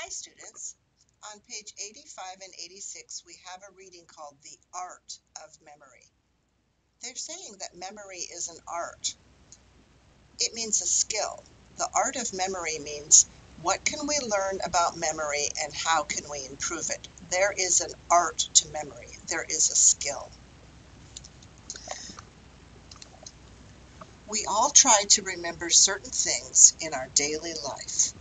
Hi students. On page 85 and 86 we have a reading called The Art of Memory. They're saying that memory is an art. It means a skill. The art of memory means what can we learn about memory and how can we improve it? There is an art to memory. There is a skill. We all try to remember certain things in our daily life.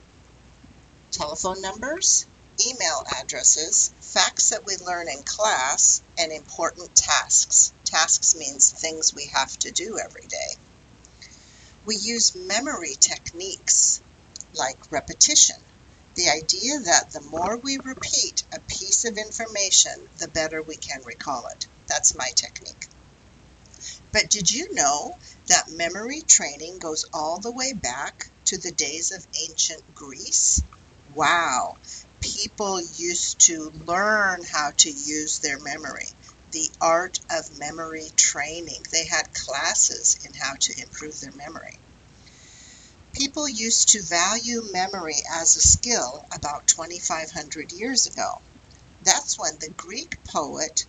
Telephone numbers, email addresses, facts that we learn in class, and important tasks. Tasks means things we have to do every day. We use memory techniques like repetition. The idea that the more we repeat a piece of information, the better we can recall it. That's my technique. But did you know that memory training goes all the way back to the days of ancient Greece? Wow, people used to learn how to use their memory. The art of memory training. They had classes in how to improve their memory. People used to value memory as a skill about 2,500 years ago. That's when the Greek poet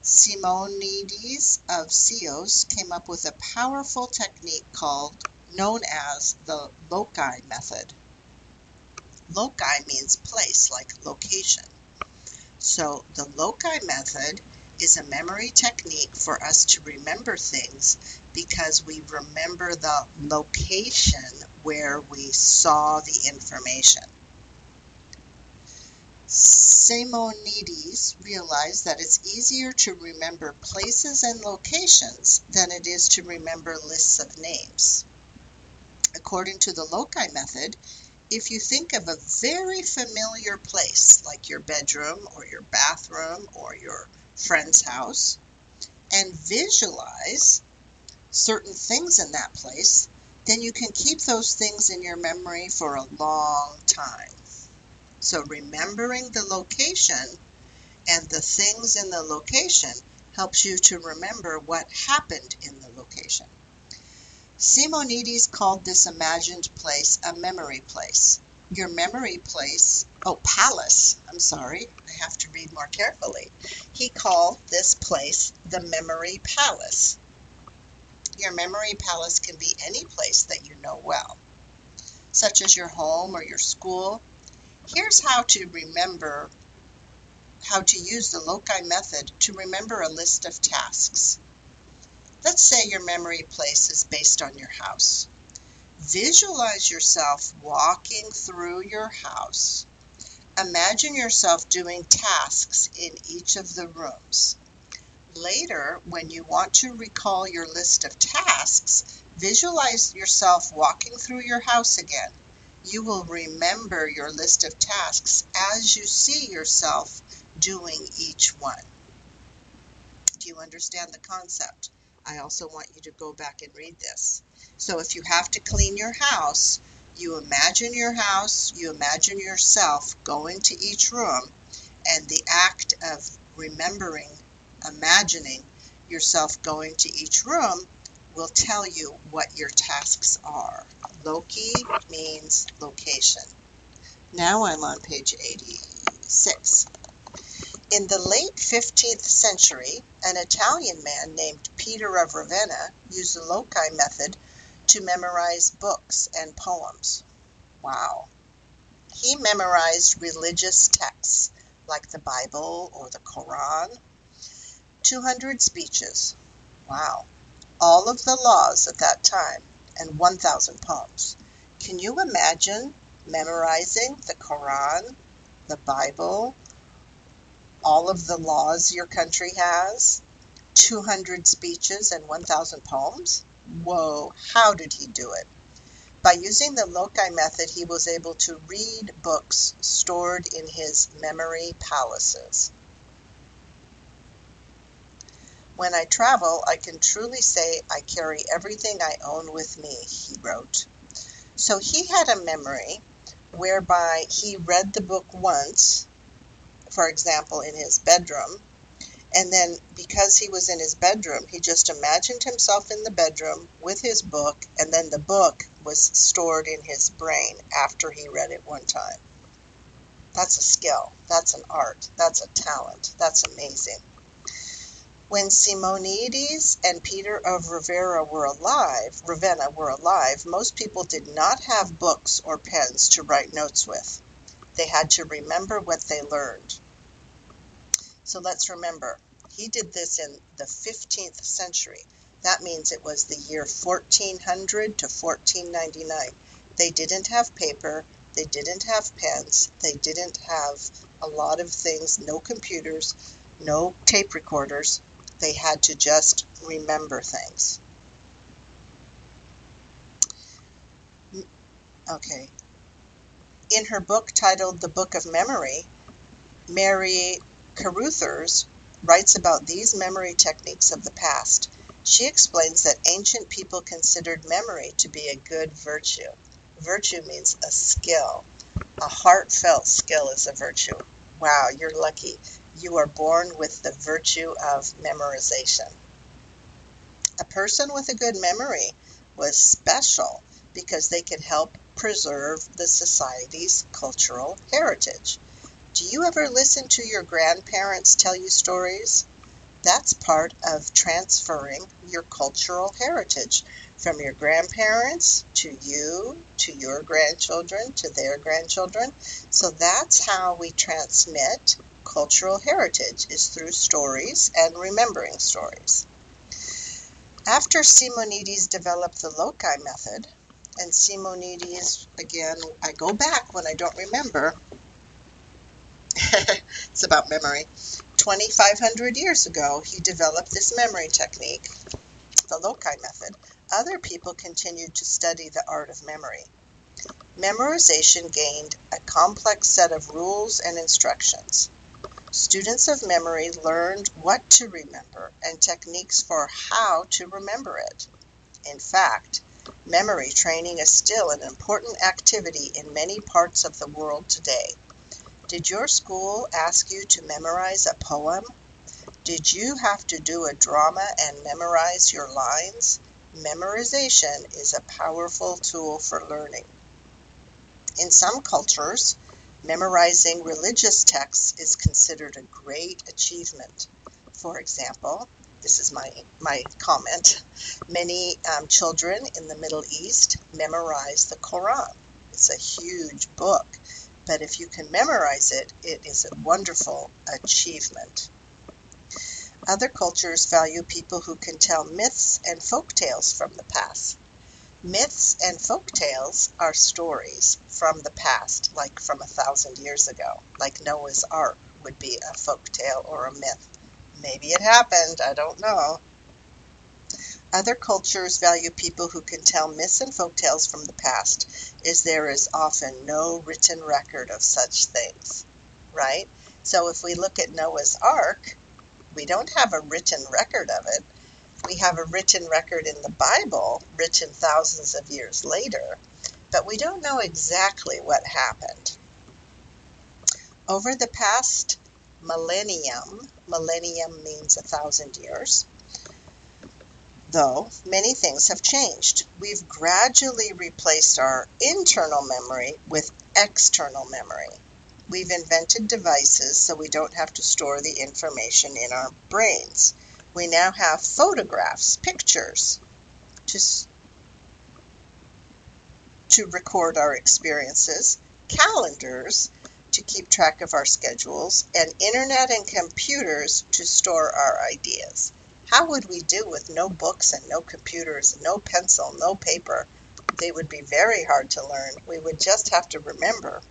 Simonides of Chios came up with a powerful technique known as the loci method. Loci means place, like location. So the loci method is a memory technique for us to remember things because we remember the location where we saw the information. Simonides realized that it's easier to remember places and locations than it is to remember lists of names. According to the loci method, if you think of a very familiar place, like your bedroom or your bathroom or your friend's house, and visualize certain things in that place, then you can keep those things in your memory for a long time. So remembering the location and the things in the location helps you to remember what happened in the location. Simonides called this imagined place a memory place. Your memory place, palace, I'm sorry, I have to read more carefully. He called this place the memory palace. Your memory palace can be any place that you know well, such as your home or your school. Here's how to use the loci method to remember a list of tasks. Let's say your memory place is based on your house. Visualize yourself walking through your house. Imagine yourself doing tasks in each of the rooms. Later, when you want to recall your list of tasks, visualize yourself walking through your house again. You will remember your list of tasks as you see yourself doing each one. Do you understand the concept? I also want you to go back and read this. So if you have to clean your house, you imagine your house, you imagine yourself going to each room, and the act of imagining yourself going to each room will tell you what your tasks are. Loci means location. Now I'm on page 86. In the late 15th century, an Italian man named Peter of Ravenna used the loci method to memorize books and poems. Wow. He memorized religious texts like the Bible or the Quran, 200 speeches. Wow. All of the laws at that time, and 1,000 poems. Can you imagine memorizing the Quran, the Bible, all of the laws your country has, 200 speeches, and 1,000 poems? Whoa, how did he do it? By using the loci method, he was able to read books stored in his memory palaces. When I travel, I can truly say I carry everything I own with me, he wrote. So he had a memory whereby he read the book once, for example, in his bedroom, and then because he was in his bedroom, he just imagined himself in the bedroom with his book, and then the book was stored in his brain after he read it one time. That's a skill. That's an art. That's a talent. That's amazing. When Simonides and Peter of Ravenna were alive, most people did not have books or pens to write notes with. They had to remember what they learned. So let's remember, he did this in the 15th century. That means it was the year 1400 to 1499. They didn't have paper, they didn't have pens, they didn't have a lot of things, no computers, no tape recorders. They had to just remember things. Okay. In her book titled The Book of Memory, Mary Carruthers writes about these memory techniques of the past. She explains that ancient people considered memory to be a good virtue. Virtue means a skill. A heartfelt skill is a virtue. Wow, you're lucky. You are born with the virtue of memorization. A person with a good memory was special because they could help preserve the society's cultural heritage. Do you ever listen to your grandparents tell you stories? That's part of transferring your cultural heritage from your grandparents to you, to your grandchildren, to their grandchildren. So that's how we transmit cultural heritage, is through stories and remembering stories. After Simonides developed the loci method, and Simonides, again, I go back when I don't remember, it's about memory. 2,500 years ago, he developed this memory technique, the loci method. Other people continued to study the art of memory. Memorization gained a complex set of rules and instructions. Students of memory learned what to remember and techniques for how to remember it. In fact, memory training is still an important activity in many parts of the world today. Did your school ask you to memorize a poem? Did you have to do a drama and memorize your lines? Memorization is a powerful tool for learning. In some cultures, memorizing religious texts is considered a great achievement. For example, this is my comment, many children in the Middle East memorize the Quran. It's a huge book, but if you can memorize it, it is a wonderful achievement. Other cultures value people who can tell myths and folk tales from the past. Myths and folk tales are stories from the past, like from 1,000 years ago, like Noah's Ark would be a folk tale or a myth. Maybe it happened, I don't know. Other cultures value people who can tell myths and folk tales from the past, as there is often no written record of such things, right? So if we look at Noah's Ark, we don't have a written record of it. We have a written record in the Bible, written thousands of years later, but we don't know exactly what happened. Over the past millennium means 1,000 years, though, many things have changed. We've gradually replaced our internal memory with external memory. We've invented devices so we don't have to store the information in our brains. We now have photographs, pictures, to record our experiences, calendars to keep track of our schedules, and internet and computers to store our ideas. How would we do with no books and no computers, no pencil, no paper? They would be very hard to learn. We would just have to remember.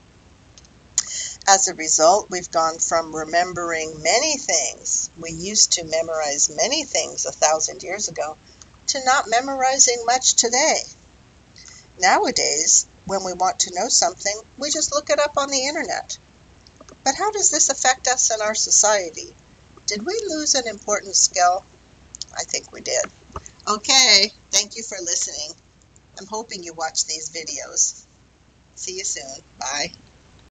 As a result, we've gone from remembering many things, we used to memorize many things 1,000 years ago, to not memorizing much today. Nowadays, when we want to know something, we just look it up on the internet. But how does this affect us in our society? Did we lose an important skill? I think we did. Okay, thank you for listening. I'm hoping you watch these videos. See you soon. Bye.